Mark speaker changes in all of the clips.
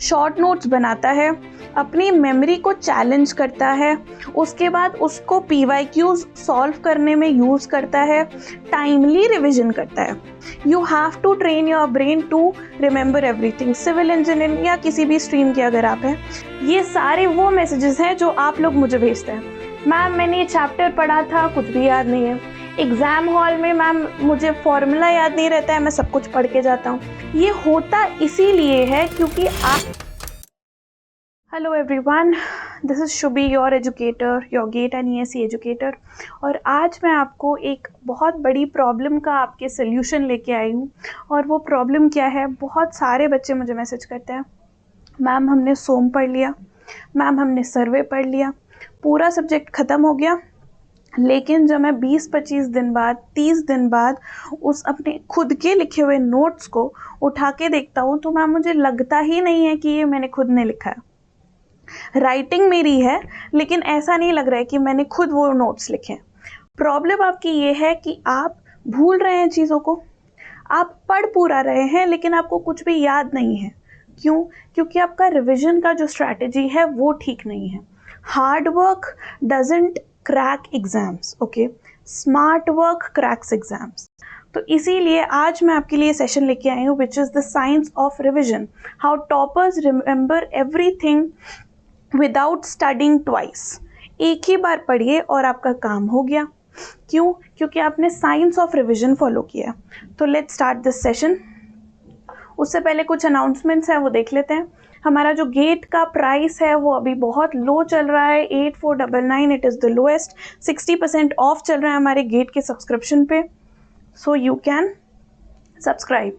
Speaker 1: Short notes बनाता है, अपनी मेमोरी को चैलेंज करता है, उसके बाद उसको PYQs सॉल्व करने में यूज़ करता है, टाइमली रिविजन करता है। You have to train your brain to remember everything. Civil engineering या किसी भी स्ट्रीम के अगर आप हैं, ये सारे वो मैसेजेस हैं जो आप लोग मुझे भेजते हैं। मैम मैंने ये चैप्टर पढ़ा था, कुछ भी याद नहीं है। एग्ज़ाम हॉल में मैम मुझे फॉर्मूला याद नहीं रहता है, मैं सब कुछ पढ़ के जाता हूँ। ये होता इसीलिए है क्योंकि आप hello everyone, this is Shubhi, your educator, your GATE and ESE educator. और आज मैं आपको एक बहुत बड़ी प्रॉब्लम का आपके सल्यूशन लेके आई हूँ। और वो प्रॉब्लम क्या है, बहुत सारे बच्चे मुझे मैसेज करते हैं, मैम हमने सोम पढ़ लिया, मैम हमने सर्वे पढ़ लिया, पूरा सब्जेक्ट ख़त्म हो गया, लेकिन जब मैं 20-25 दिन बाद, 30 दिन बाद उस अपने खुद के लिखे हुए नोट्स को उठा के देखता हूँ तो मैम मुझे लगता ही नहीं है कि ये मैंने खुद ने लिखा है। राइटिंग मेरी है, लेकिन ऐसा नहीं लग रहा है कि मैंने खुद वो नोट्स लिखे हैं। प्रॉब्लम आपकी ये है कि आप भूल रहे हैं चीज़ों को, आप पढ़ पूरा रहे हैं लेकिन आपको कुछ भी याद नहीं है। क्यों? क्योंकि आपका रिवीजन का जो स्ट्रैटेजी है वो ठीक नहीं है। Hard work doesn't crack exams, okay, smart work cracks exams. तो इसीलिए आज मैं आपके लिए सेशन लेके आई हूँ which is the science of revision, how toppers remember everything without studying twice. एक ही बार पढ़िए और आपका काम हो गया। क्यों? क्योंकि आपने साइंस ऑफ रिविजन फॉलो किया। तो लेट्स स्टार्ट दिस सेशन। उससे पहले कुछ अनाउंसमेंट्स हैं, वो देख लेते हैं। हमारा जो गेट का प्राइस है वो अभी बहुत लो चल रहा है, 8499, it is the lowest. 60% off चल रहा है हमारे गेट के सब्सक्रिप्शन पे, so you can subscribe.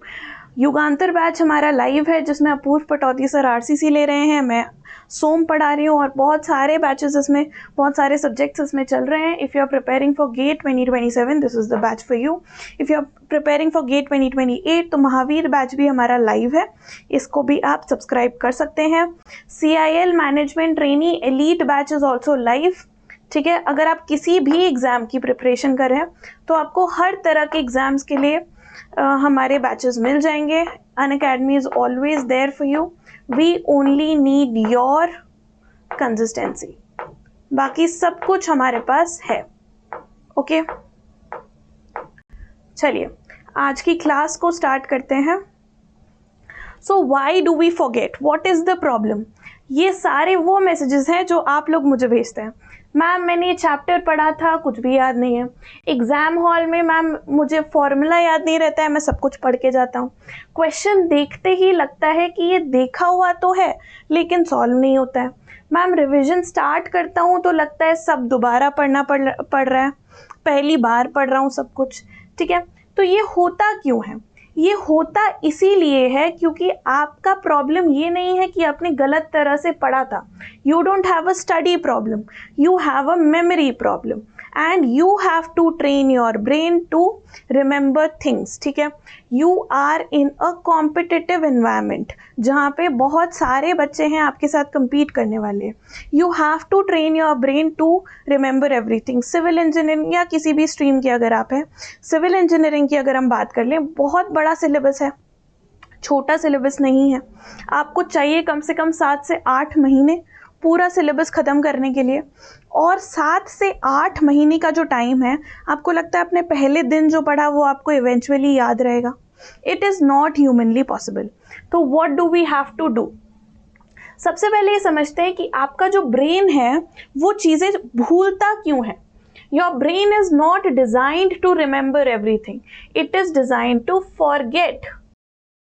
Speaker 1: Yugantar batch हमारा लाइव है जिसमें अपूर्व पटौती सर RCC ले रहे हैं, मैं सोम पढ़ा रही हूँ और बहुत सारे बैचेस इसमें, बहुत सारे सब्जेक्ट्स इसमें चल रहे हैं। If you are preparing for GATE 2027, this is the batch for you. If you are preparing for GATE 2028, तो महावीर बैच भी हमारा लाइव है, इसको भी आप सब्सक्राइब कर सकते हैं। CIL management trainee elite batch is also live, ठीक है। अगर आप किसी भी एग्ज़ाम की प्रिपरेशन कर रहे हैं तो आपको हर तरह के एग्ज़ाम्स के लिए हमारे बैचेस मिल जाएंगे। Unacademy is always there for you, we only need your consistency, बाकी सब कुछ हमारे पास है, ओके। चलिए आज की क्लास को स्टार्ट करते हैं। So why do we forget, what is the problem? ये सारे वो मैसेजेस हैं जो आप लोग मुझे भेजते हैं, मैम मैंने ये चैप्टर पढ़ा था, कुछ भी याद नहीं है। एग्ज़ाम हॉल में मैम मुझे फॉर्मूला याद नहीं रहता है, मैं सब कुछ पढ़ के जाता हूँ। क्वेश्चन देखते ही लगता है कि ये देखा हुआ तो है लेकिन सॉल्व नहीं होता है। मैम रिवीजन स्टार्ट करता हूँ तो लगता है सब दोबारा पढ़ रहा है, पहली बार पढ़ रहा हूँ सब कुछ, ठीक है। तो ये होता क्यों है? ये होता इसीलिए है क्योंकि आपका प्रॉब्लम ये नहीं है कि आपने गलत तरह से पढ़ा था। You don't have a study problem, you have a memory problem and you have to train your brain to remember things, ठीक है। You are in a competitive environment जहाँ पे बहुत सारे बच्चे हैं आपके साथ compete करने वाले। You have to train your brain to remember everything. Civil engineering या किसी भी स्ट्रीम के अगर आप हैं, सिविल इंजीनियरिंग की अगर हम बात कर लें, बहुत बड़ा सिलेबस है, छोटा सिलेबस नहीं है। आपको चाहिए कम से कम 7 से 8 महीने पूरा सिलेबस ख़त्म करने के लिए, और 7 से 8 महीने का जो टाइम है, आपको लगता है अपने पहले दिन जो पढ़ा वो आपको इवेंचुअली याद रहेगा? It is not humanly possible. तो what do we have to do? सबसे पहले ये समझते हैं कि आपका जो ब्रेन है वो चीज़ें भूलता क्यों है। Your brain is not designed to remember everything. It is designed to forget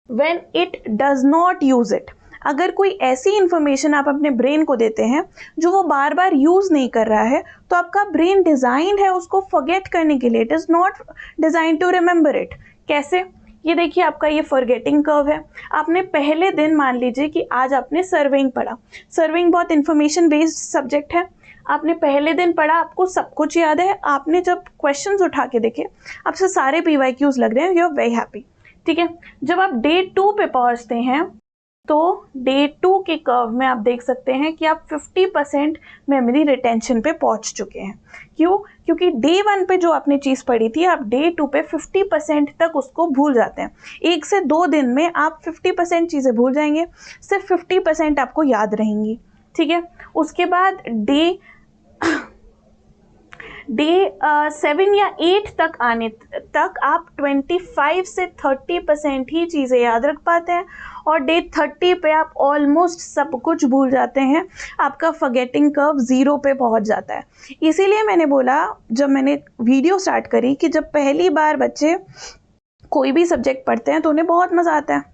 Speaker 1: when it does not use it. अगर कोई ऐसी इंफॉर्मेशन आप अपने ब्रेन को देते हैं जो वो बार बार यूज़ नहीं कर रहा है, तो आपका ब्रेन डिज़ाइंड है उसको फॉरगेट करने के लिए। It is not designed to remember it. कैसे? ये देखिए आपका ये फॉरगेटिंग कर्व है। आपने पहले दिन, मान लीजिए कि आज आपने सर्विंग पढ़ा, सर्विंग बहुत इंफॉर्मेशन बेस्ड सब्जेक्ट है, आपने पहले दिन पढ़ा, आपको सब कुछ याद है, आपने जब क्वेश्चंस उठा के देखे आपसे सारे PYQs लग रहे हैं, यू आर वेरी हैप्पी, ठीक है। जब आप डे 2 पे पहुंचते हैं तो डे 2 के कर्व में आप देख सकते हैं कि आप 50% मेमोरी रिटेंशन पे पहुंच चुके हैं। क्यों? क्योंकि डे 1 पे जो आपने चीज़ पढ़ी थी, आप डे 2 पे 50% तक उसको भूल जाते हैं। 1 से 2 दिन में आप 50% चीज़ें भूल जाएंगे, सिर्फ 50% आपको याद रहेंगी। ठीक है, उसके बाद डे 7 या 8 तक आने तक आप 25 से 30% ही चीज़ें याद रख पाते हैं, और डे 30 पे आप ऑलमोस्ट सब कुछ भूल जाते हैं। आपका फॉरगेटिंग कर्व 0 पे पहुंच जाता है। इसीलिए मैंने बोला, जब मैंने वीडियो स्टार्ट करी, कि जब पहली बार बच्चे कोई भी सब्जेक्ट पढ़ते हैं तो उन्हें बहुत मज़ा आता है,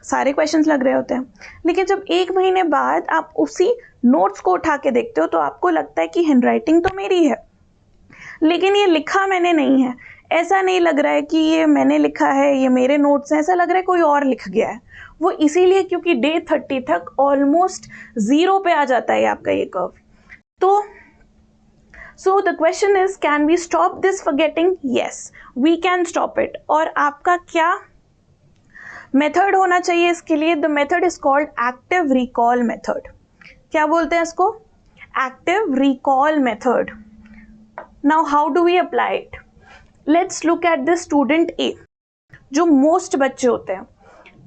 Speaker 1: सारे क्वेश्चंस लग रहे होते हैं। लेकिन जब 1 महीने बाद आप उसी नोट्स को उठा के देखते हो तो आपको लगता है कि हैंडराइटिंग तो मेरी है, लेकिन ये लिखा मैंने नहीं है। ऐसा नहीं लग रहा है कि ये मैंने लिखा है, ये मेरे नोट्स हैं, ऐसा लग रहा है कोई और लिख गया है। वो इसीलिए क्योंकि डे 30 तक ऑलमोस्ट 0 पे आ जाता है आपका ये कर्व। तो so the question is, can we stop this forgetting? Yes, we can stop it. और आपका क्या मेथड होना चाहिए इसके लिए? The method is called active recall method. क्या बोलते हैं इसको? Active recall method. Now how do we apply it? Let's look at the student A, जो मोस्ट बच्चे होते हैं।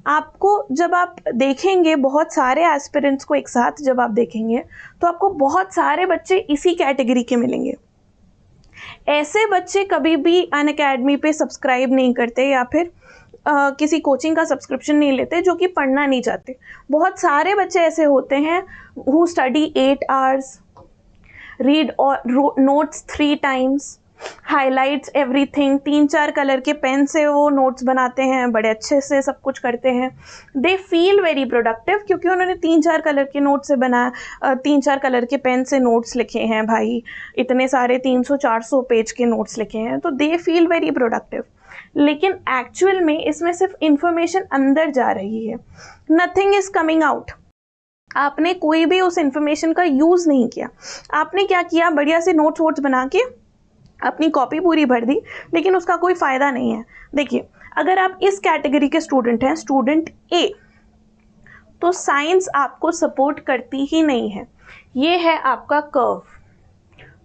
Speaker 1: आपको जब आप देखेंगे बहुत सारे एस्पिरेंट्स को एक साथ जब आप देखेंगे तो आपको बहुत सारे बच्चे इसी कैटेगरी के मिलेंगे। ऐसे बच्चे कभी भी अनअकैडमी पे सब्सक्राइब नहीं करते या फिर किसी कोचिंग का सब्सक्रिप्शन नहीं लेते, जो कि पढ़ना नहीं चाहते। बहुत सारे बच्चे ऐसे होते हैं who study 8 hours, read or notes 3 times, highlights everything, 3-4 colour के पेन से वो नोट्स बनाते हैं, बड़े अच्छे से सब कुछ करते हैं। दे फील वेरी प्रोडक्टिव, क्योंकि उन्होंने 3-4 कलर के नोट से बनाया, 3-4 कलर के पेन से नोट्स लिखे हैं भाई, इतने सारे 300-400 पेज के नोट्स लिखे हैं, तो दे फील वेरी प्रोडक्टिव। लेकिन एक्चुअल में इसमें सिर्फ इंफॉर्मेशन अंदर जा रही है, नथिंग इज कमिंग आउट। आपने कोई भी उस इंफॉर्मेशन का यूज़ नहीं किया। आपने क्या किया? बढ़िया से नोट्स वोट्स बना के अपनी कॉपी पूरी भर दी, लेकिन उसका कोई फ़ायदा नहीं है। देखिए, अगर आप इस कैटेगरी के स्टूडेंट हैं, स्टूडेंट ए, तो साइंस आपको सपोर्ट करती ही नहीं है। ये है आपका कर्व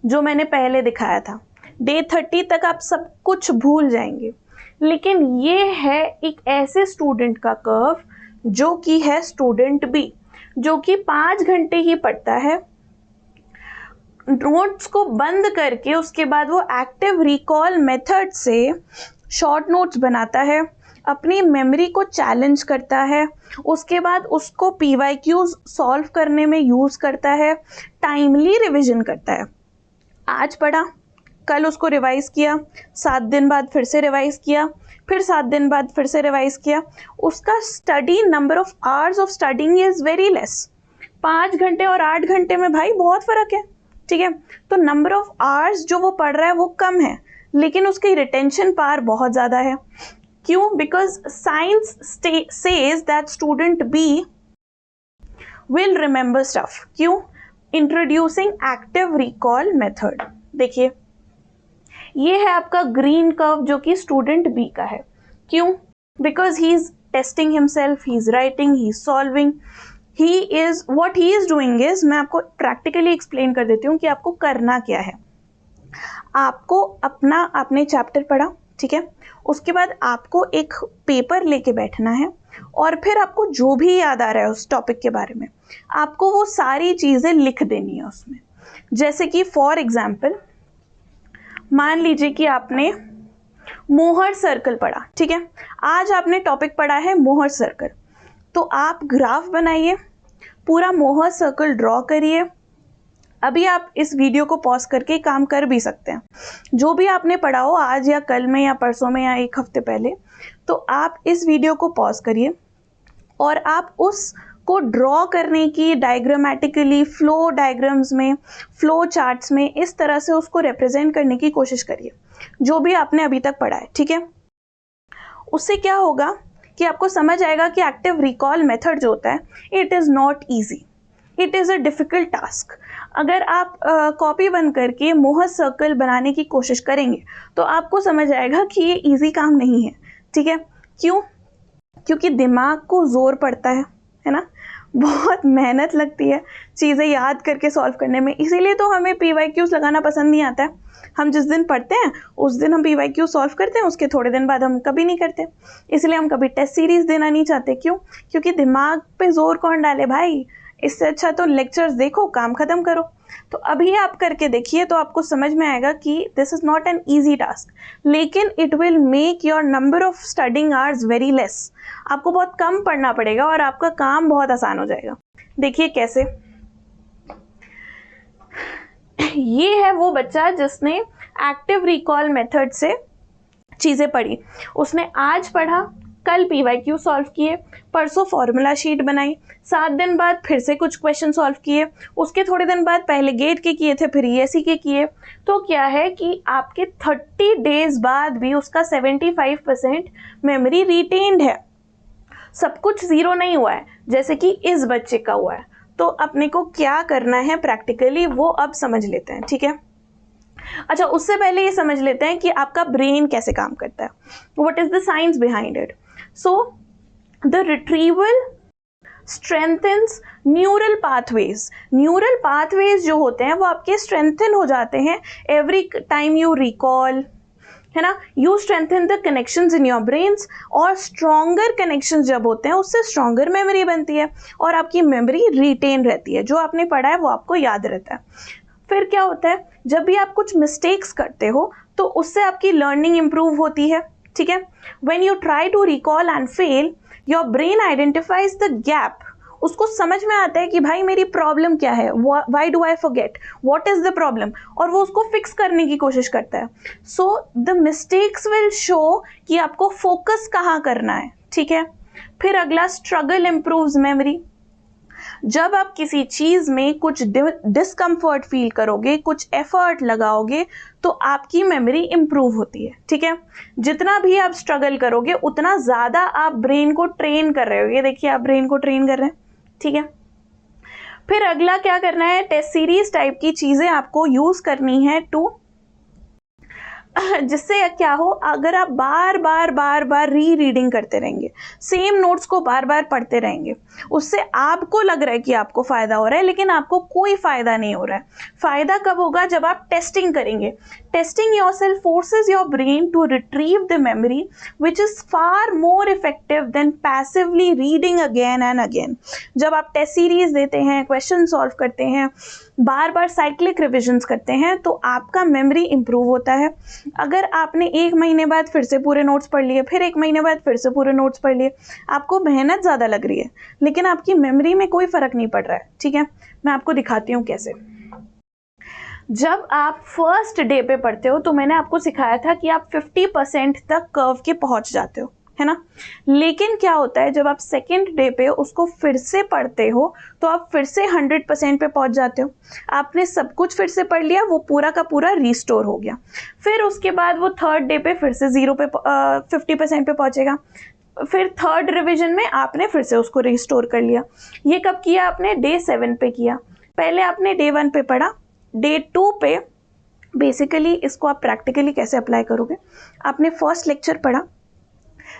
Speaker 1: जो मैंने पहले दिखाया था। डे 30 तक आप सब कुछ भूल जाएंगे। लेकिन ये है एक ऐसे स्टूडेंट का कर्व जो कि है स्टूडेंट बी, जो कि 5 घंटे ही पढ़ता है, नोट्स को बंद करके उसके बाद वो एक्टिव रिकॉल मेथड से शॉर्ट नोट्स बनाता है, अपनी मेमोरी को चैलेंज करता है, उसके बाद उसको PYQs सॉल्व करने में यूज़ करता है, टाइमली रिविजन करता है। आज पढ़ा, कल उसको रिवाइज़ किया, 7 दिन बाद फिर से रिवाइज़ किया, फिर 7 दिन बाद फिर से रिवाइज़ किया। उसका study number of hours of studying is very less. 5 घंटे और 8 घंटे में भाई बहुत फ़र्क है। ठीक है, तो नंबर ऑफ आवर्स जो वो पढ़ रहा है वो कम है, लेकिन उसकी रिटेंशन पावर बहुत ज़्यादा है। क्यों? Because science says that student B will remember stuff. क्यों? Introducing active recall method. देखिए, ये है आपका ग्रीन कर्व जो कि स्टूडेंट बी का है। क्यों? Because he is testing himself, he is writing, he is solving, he is what he is doing is, मैं आपको प्रैक्टिकली एक्सप्लेन कर देती हूँ कि आपको करना क्या है। आपको अपना आपने चैप्टर पढ़ा, ठीक है, उसके बाद आपको एक पेपर लेके बैठना है और फिर आपको जो भी याद आ रहा है उस टॉपिक के बारे में आपको वो सारी चीज़ें लिख देनी है उसमें। जैसे कि फॉर एग्जाम्पल मान लीजिए कि आपने मोहर सर्कल पढ़ा, ठीक है, आज आपने टॉपिक पढ़ा है मोहर सर्कल, तो आप ग्राफ बनाइए, पूरा मोहर सर्कल ड्रॉ करिए। अभी आप इस वीडियो को पॉज करके काम कर भी सकते हैं, जो भी आपने पढ़ा हो आज या कल में या परसों में या 1 हफ्ते पहले, तो आप इस वीडियो को पॉज करिए और आप उसको ड्रॉ करने की डायग्रामेटिकली फ्लो डायग्राम्स में, फ्लो चार्ट्स में इस तरह से उसको रिप्रेजेंट करने की कोशिश करिए जो भी आपने अभी तक पढ़ा है, ठीक है। उससे क्या होगा कि आपको समझ आएगा कि एक्टिव रिकॉल मेथड जो होता है it is not easy, it is a difficult task. अगर आप कॉपी बंद करके मोहर सर्कल बनाने की कोशिश करेंगे तो आपको समझ आएगा कि ये इजी काम नहीं है, ठीक है। क्यों? क्योंकि दिमाग को जोर पड़ता है है ना, बहुत मेहनत लगती है चीज़ें याद करके सॉल्व करने में, इसीलिए तो हमें PYQs लगाना पसंद नहीं आता है। हम जिस दिन पढ़ते हैं उस दिन हम PYQ सॉल्व करते हैं, उसके थोड़े दिन बाद हम कभी नहीं करते, इसलिए हम कभी टेस्ट सीरीज़ देना नहीं चाहते। क्यों? क्योंकि दिमाग पे जोर कौन डाले भाई, इससे अच्छा तो लेक्चर्स देखो, काम ख़त्म करो। तो अभी आप करके देखिए तो आपको समझ में आएगा कि this is not an easy task, लेकिन it will make your number of studying hours very less. आपको बहुत कम पढ़ना पड़ेगा और आपका काम बहुत आसान हो जाएगा। देखिए कैसे। ये है वो बच्चा जिसने एक्टिव रिकॉल मेथड से चीज़ें पढ़ी। उसने आज पढ़ा, कल PYQ सॉल्व किए, परसों फॉर्मूला शीट बनाई, 7 दिन बाद फिर से कुछ क्वेश्चन सॉल्व किए, उसके थोड़े दिन बाद पहले गेट के किए थे, फिर ESE के किए। तो क्या है कि आपके 30 डेज बाद भी उसका 75% मेमोरी रिटेन्ड है। सब कुछ ज़ीरो नहीं हुआ है जैसे कि इस बच्चे का हुआ है। तो अपने को क्या करना है प्रैक्टिकली वो अब समझ लेते हैं, ठीक है। अच्छा, उससे पहले ये समझ लेते हैं कि आपका ब्रेन कैसे काम करता है, what is the science behind it. So the retrieval strengthens neural pathways. Neural pathways जो होते हैं वो आपके स्ट्रेंथन हो जाते हैं एवरी टाइम यू रिकॉल, है ना। You strengthen the connections in your brains, और स्ट्रॉन्गर कनेक्शंस जब होते हैं उससे स्ट्रॉन्गर मेमोरी बनती है और आपकी मेमोरी रिटेन रहती है। जो आपने पढ़ा है वो आपको याद रहता है। फिर क्या होता है, जब भी आप कुछ मिस्टेक्स करते हो तो उससे आपकी लर्निंग इंप्रूव होती है, ठीक है। When you try to recall and fail, your brain identifies the gap. उसको समझ में आता है कि भाई मेरी प्रॉब्लम क्या है, why do I forget, what is the problem, और वो उसको फिक्स करने की कोशिश करता है। So the mistakes will show कि आपको फोकस कहाँ करना है, ठीक है। फिर अगला, स्ट्रगल इम्प्रूव्स मेमोरी। जब आप किसी चीज़ में कुछ डिस्कम्फर्ट फील करोगे, कुछ एफर्ट लगाओगे, तो आपकी मेमोरी इंप्रूव होती है, ठीक है। जितना भी आप स्ट्रगल करोगे उतना ज़्यादा आप ब्रेन को ट्रेन कर रहे हो। ये देखिए, आप ब्रेन को ट्रेन कर रहे हैं, ठीक है। फिर अगला क्या करना है, टेस्ट सीरीज टाइप की चीज़ें आपको यूज़ करनी है टू, जिससे क्या हो, अगर आप बार बार री रीडिंग करते रहेंगे, सेम नोट्स को बार बार पढ़ते रहेंगे, उससे आपको लग रहा है कि आपको फ़ायदा हो रहा है, लेकिन आपको कोई फ़ायदा नहीं हो रहा है। फ़ायदा कब होगा, जब आप टेस्टिंग करेंगे। Testing yourself forces your brain to retrieve the memory which is far more effective than passively reading again and again. जब आप टेस्ट सीरीज देते हैं, क्वेश्चन सॉल्व करते हैं, बार बार साइक्लिक रिविजन्स करते हैं, तो आपका मेमोरी इंप्रूव होता है। अगर आपने 1 महीने बाद फिर से पूरे नोट्स पढ़ लिए, फिर 1 महीने बाद फिर से पूरे नोट्स पढ़ लिए, आपको मेहनत ज़्यादा लग रही है लेकिन आपकी मेमोरी में कोई फ़र्क नहीं पड़ रहा है, ठीक है। मैं आपको दिखाती हूँ कैसे। जब आप फर्स्ट डे पे पढ़ते हो तो मैंने आपको सिखाया था कि आप 50% तक कर्व के पहुँच जाते हो, है ना। लेकिन क्या होता है, जब आप सेकेंड डे पे उसको फिर से पढ़ते हो तो आप फिर से 100% पे पहुंच जाते हो। आपने सब कुछ फिर से पढ़ लिया, वो पूरा का पूरा रिस्टोर हो गया। फिर उसके बाद वो थर्ड डे पे फिर से 50% पे पहुंचेगा। फिर थर्ड रिवीजन में आपने फिर से उसको रिस्टोर कर लिया। ये कब किया आपने, डे 7 पे किया। पहले आपने डे 1 पे पढ़ा, डे 2 पे बेसिकली इसको आप प्रैक्टिकली कैसे अप्लाई करोगे, आपने फर्स्ट लेक्चर पढ़ा,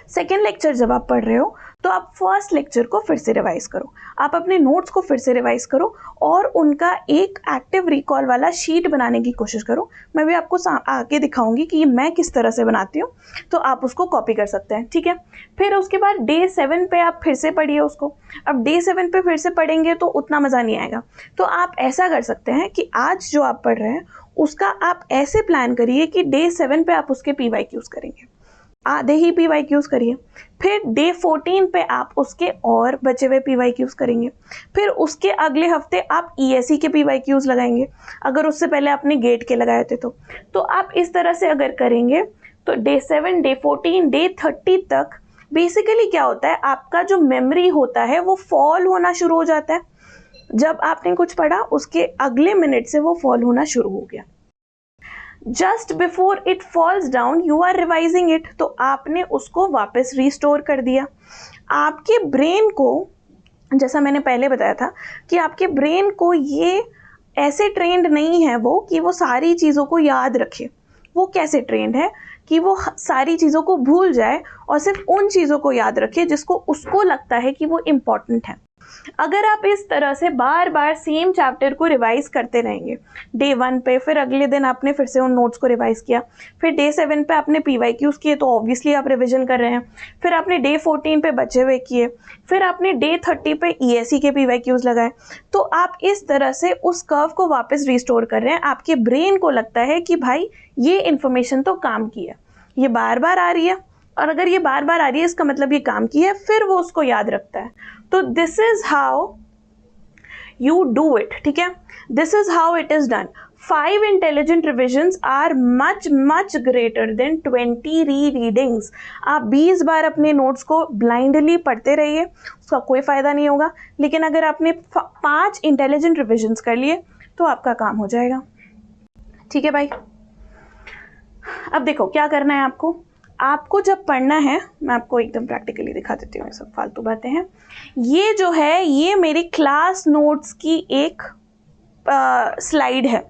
Speaker 1: सेकेंड लेक्चर जब आप पढ़ रहे हो तो आप फर्स्ट लेक्चर को फिर से रिवाइज करो, आप अपने नोट्स को फिर से रिवाइज करो और उनका एक एक्टिव रिकॉल वाला शीट बनाने की कोशिश करो। मैं भी आपको आगे दिखाऊंगी कि मैं किस तरह से बनाती हूँ, तो आप उसको कॉपी कर सकते हैं, ठीक है। फिर उसके बाद डे 7 पे आप फिर से पढ़िए उसको। अब डे 7 पे फिर से पढ़ेंगे तो उतना मज़ा नहीं आएगा, तो आप ऐसा कर सकते हैं कि आज जो आप पढ़ रहे हैं उसका आप ऐसे प्लान करिए कि डे 7 पे आप उसके PYQs करेंगे, आधे ही PYQs करिए। फिर डे 14 पे आप उसके और बचे हुए PYQs करेंगे। फिर उसके अगले हफ्ते आप ESE के PYQs लगाएंगे, अगर उससे पहले आपने गेट के लगाए थे तो आप इस तरह से अगर करेंगे तो डे 7, डे 14, डे 30 तक बेसिकली क्या होता है, आपका जो मेमोरी होता है वो फॉल होना शुरू हो जाता है। जब आपने कुछ पढ़ा उसके अगले मिनट से वो फॉल होना शुरू हो गया। Just before it falls down you are revising it, तो आपने उसको वापस रिस्टोर कर दिया। आपके ब्रेन को, जैसा मैंने पहले बताया था कि आपके ब्रेन को ये ऐसे ट्रेंड नहीं है वो कि वो सारी चीज़ों को याद रखे। वो कैसे ट्रेंड है कि वो सारी चीज़ों को भूल जाए और सिर्फ उन चीज़ों को याद रखे जिसको उसको लगता है कि वो इम्पॉर्टेंट है। अगर आप इस तरह से बार बार सेम चैप्टर को रिवाइज करते रहेंगे, डे 1 पे, फिर अगले दिन आपने फिर से उन नोट्स को रिवाइज किया, फिर डे 7 पे आपने PYQs किए तो ऑब्वियसली आप रिविजन कर रहे हैं, फिर आपने डे 14 पे बचे हुए किए, फिर आपने डे 30 पे ESE के PYQs लगाए, तो आप इस तरह से उस कर्व को वापस रिस्टोर कर रहे हैं। आपके ब्रेन को लगता है कि भाई ये इन्फॉर्मेशन तो काम की है, ये बार बार आ रही है, और अगर ये बार बार आ रही है इसका मतलब ये काम की है, फिर वो उसको याद रखता है। तो this is how you do it, ठीक है, this is how it is done. 5 intelligent revisions are much much greater than 20 readings. आप 20 बार अपने नोट्स को ब्लाइंडली पढ़ते रहिए, उसका कोई फ़ायदा नहीं होगा, लेकिन अगर आपने 5 इंटेलिजेंट रिविजन्स कर लिए तो आपका काम हो जाएगा। ठीक है भाई, अब देखो क्या करना है आपको। आपको जब पढ़ना है, मैं आपको एकदम प्रैक्टिकली दिखा देती हूँ, ये सब फालतू बातें हैं। ये जो है ये मेरी क्लास नोट्स की एक स्लाइड है।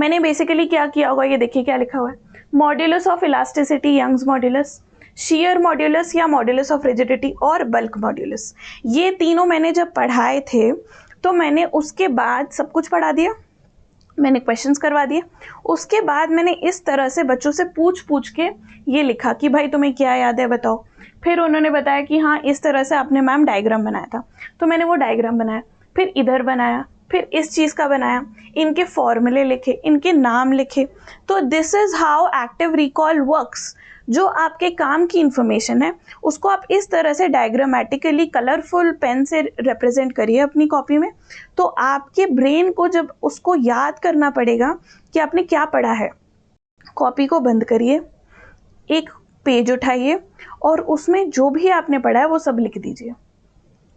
Speaker 1: मैंने बेसिकली क्या किया होगा, ये देखिए क्या लिखा हुआ है, modulus of elasticity, Young's modulus, shear modulus या मॉड्यूलस ऑफ रिजिडिटी और बल्क मॉड्यूलस। ये तीनों मैंने जब पढ़ाए थे तो मैंने उसके बाद सब कुछ पढ़ा दिया, मैंने क्वेश्चंस करवा दिए, उसके बाद मैंने इस तरह से बच्चों से पूछ पूछ के ये लिखा कि भाई तुम्हें क्या याद है बताओ। फिर उन्होंने बताया कि हाँ इस तरह से आपने मैम डायग्राम बनाया था, तो मैंने वो डायग्राम बनाया, फिर इधर बनाया, फिर इस चीज़ का बनाया, इनके फॉर्मूले लिखे, इनके नाम लिखे। तो this is how active recall works. जो आपके काम की इंफॉर्मेशन है उसको आप इस तरह से डायग्रामेटिकली कलरफुल पेन से रिप्रेजेंट करिए अपनी कॉपी में, तो आपके ब्रेन को जब उसको याद करना पड़ेगा कि आपने क्या पढ़ा है, कॉपी को बंद करिए, एक पेज उठाइए और उसमें जो भी आपने पढ़ा है वो सब लिख दीजिए।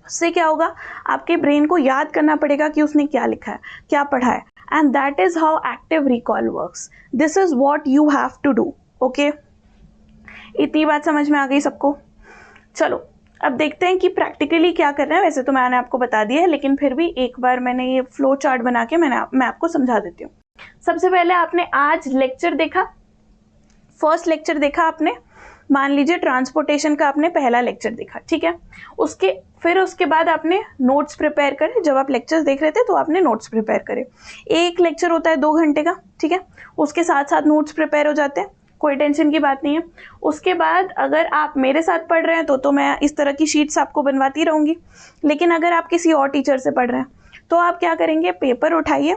Speaker 1: उससे क्या होगा, आपके ब्रेन को याद करना पड़ेगा कि उसने क्या लिखा है, क्या पढ़ा है, and that is how active recall works. This is what you have to do. Okay, इतनी बात समझ में आ गई सबको? चलो अब देखते हैं कि प्रैक्टिकली क्या करना है। वैसे तो मैंने आपको बता दिया है, लेकिन फिर भी एक बार मैंने ये फ्लो चार्ट बना के मैं आपको समझा देती हूँ। सबसे पहले आपने आज लेक्चर देखा, फर्स्ट लेक्चर देखा आपने, मान लीजिए ट्रांसपोर्टेशन का आपने पहला लेक्चर देखा, ठीक है। उसके बाद आपने नोट्स प्रिपेयर करे। जब आप लेक्चर्स देख रहे थे तो आपने नोट्स प्रिपेयर करे। एक लेक्चर होता है 2 घंटे का, ठीक है, उसके साथ साथ नोट्स प्रिपेयर हो जाते हैं, कोई टेंशन की बात नहीं है। उसके बाद अगर आप मेरे साथ पढ़ रहे हैं तो मैं इस तरह की शीट्स आपको बनवाती रहूँगी, लेकिन अगर आप किसी और टीचर से पढ़ रहे हैं तो आप क्या करेंगे, पेपर उठाइए,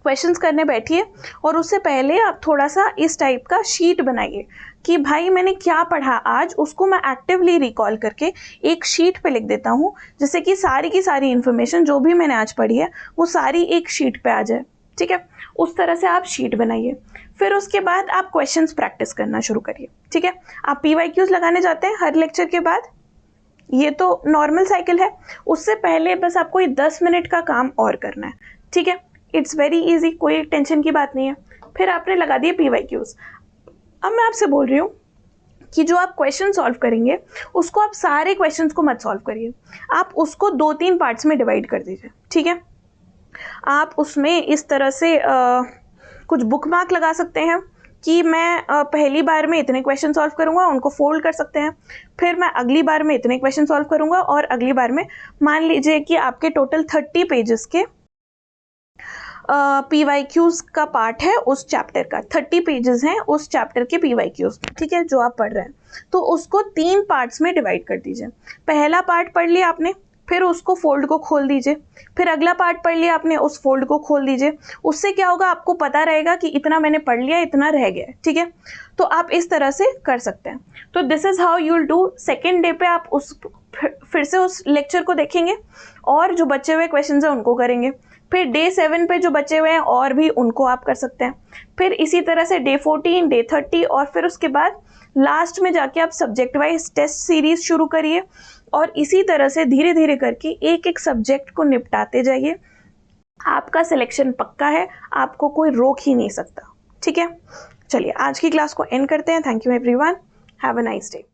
Speaker 1: क्वेश्चंस करने बैठिए, और उससे पहले आप थोड़ा सा इस टाइप का शीट बनाइए कि भाई मैंने क्या पढ़ा आज, उसको मैं एक्टिवली रिकॉल करके एक शीट पे लिख देता हूँ, जिससे कि सारी की सारी इन्फॉर्मेशन जो भी मैंने आज पढ़ी है वो सारी एक शीट पे आ जाए, ठीक है। उस तरह से आप शीट बनाइए। फिर उसके बाद आप क्वेश्चंस प्रैक्टिस करना शुरू करिए, ठीक है। आप PYQs लगाने जाते हैं हर लेक्चर के बाद, ये तो नॉर्मल साइकिल है। उससे पहले बस आपको ये 10 मिनट का काम और करना है, ठीक है। इट्स वेरी इजी, कोई टेंशन की बात नहीं है। फिर आपने लगा दिए PYQs। अब मैं आपसे बोल रही हूँ कि जो आप क्वेश्चन सॉल्व करेंगे उसको आप सारे क्वेश्चंस को मत सॉल्व करिए, आप उसको 2-3 पार्ट्स में डिवाइड कर दीजिए, ठीक है। आप उसमें इस तरह से कुछ बुक मार्क लगा सकते हैं कि मैं पहली बार में इतने क्वेश्चन सॉल्व करूंगा, उनको फोल्ड कर सकते हैं। फिर मैं अगली बार में इतने क्वेश्चन सॉल्व करूंगा, और अगली बार में मान लीजिए कि आपके टोटल 30 पेजेस के PYQs का पार्ट है उस चैप्टर का, 30 पेजेस हैं उस चैप्टर के PYQs, ठीक है, जो आप पढ़ रहे हैं। तो उसको 3 पार्ट्स में डिवाइड कर दीजिए। पहला पार्ट पढ़ लिया आपने, फिर उसको फोल्ड को खोल दीजिए, फिर अगला पार्ट पढ़ लिया आपने, उस फोल्ड को खोल दीजिए। उससे क्या होगा, आपको पता रहेगा कि इतना मैंने पढ़ लिया, इतना रह गया, ठीक है। तो आप इस तरह से कर सकते हैं। तो this is how you will do. Second day पे आप फिर से उस लेक्चर को देखेंगे और जो बचे हुए क्वेश्चंस हैं उनको करेंगे। फिर डे 7 पे जो बचे हुए हैं और भी उनको आप कर सकते हैं। फिर इसी तरह से डे 14, डे 30, और फिर उसके बाद लास्ट में जाके आप सब्जेक्ट वाइज टेस्ट सीरीज शुरू करिए, और इसी तरह से धीरे धीरे करके एक एक सब्जेक्ट को निपटाते जाइए। आपका सिलेक्शन पक्का है, आपको कोई रोक ही नहीं सकता, ठीक है। चलिए आज की क्लास को एंड करते हैं। Thank you everyone, have a nice day.